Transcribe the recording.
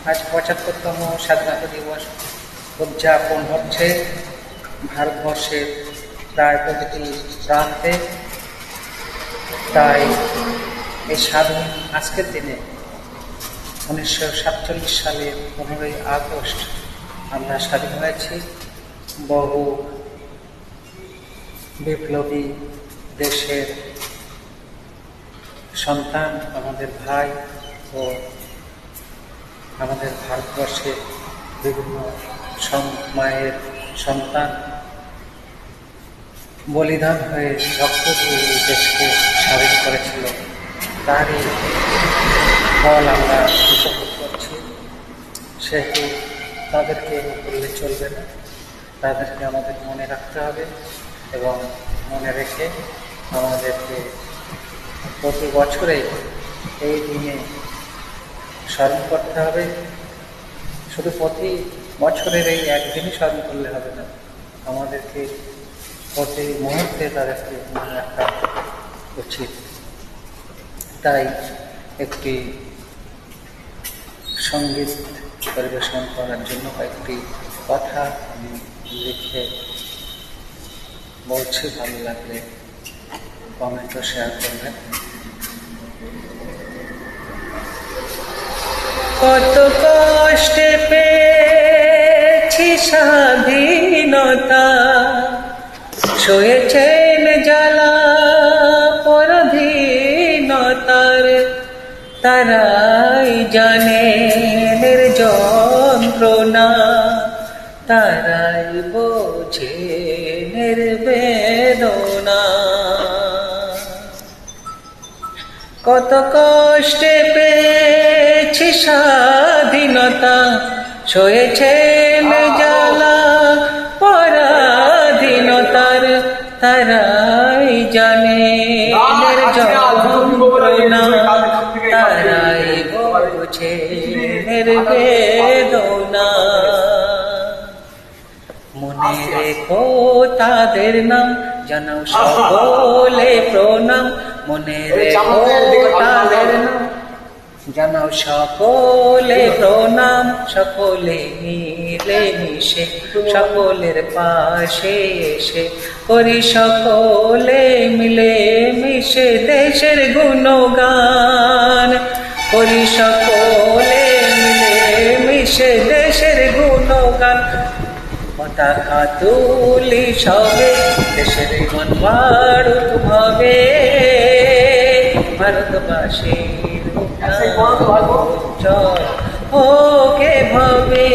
আজ ৭৫তম স্বাধীনতা দিবস উদযাপন হচ্ছে ভারতবর্ষের প্রায় প্রতিটি প্রান্তে। তাই এই স্বাধীন আজকের দিনে 1947 সালের 15ই আগস্ট আমরা স্বাধীন হয়েছি। বহু বিপ্লবী দেশের সন্তান, আমাদের ভাই ও আমাদের ভারতবর্ষের বিভিন্ন মায়ের সন্তান বলিদান হয়ে রক্ত দিয়ে দেশকে স্বাধীন করেছিল। তারই ফল আমরা উপভোগ করছি। সেহেতু তাদেরকে ভুললে চলবে না, তাদেরকে আমাদের মনে রাখতে হবে এবং মনে রেখে আমাদেরকে প্রতি বছরে এই দিনে স্মরণ করতে হবে। শুধু প্রতি বছরের এই একদিনই স্মরণ করলে হবে না, আমাদেরকে প্রতি মুহূর্তে তাদেরকে মনে রাখা উচিত। তাই একটি সঙ্গীত পরিবেশন করার জন্য কয়েকটি কথা আমি লিখে বলছি, ভালো লাগলে কমেন্ট ও শেয়ার করবেন। কত কষ্টে পেয়েছি স্বাধীনতা, সয়েছেন জ্বালা পরাধীনতার, তারাই জানে যন্ত্রণা, তারাই বোঝে বেদনা। কত কষ্টে পেয়েছি স্বাধীনতা, সয়েছেন জ্বালা পরাধীনতার, তারাই জানে যন্ত্রণা, তারাই বোঝে বেদনা। মনে রেখো তাদের নাম, জানাও সকলে প্রণাম। মনে রেখো তাদের নাম, জানাও সকলে প্রণাম। সকলে মিলে মিশে সকলের পাশে এসে করি সকলে মিলে মিশে দেশের গুণগান। করি সকলে মিলে মিশে দেশের গুণগান। পতাকা তুলি সবে দেশের মন বাড়ুক ভাবে, ভারতবাসীর উজ্জ্বল হোকে ভাবে।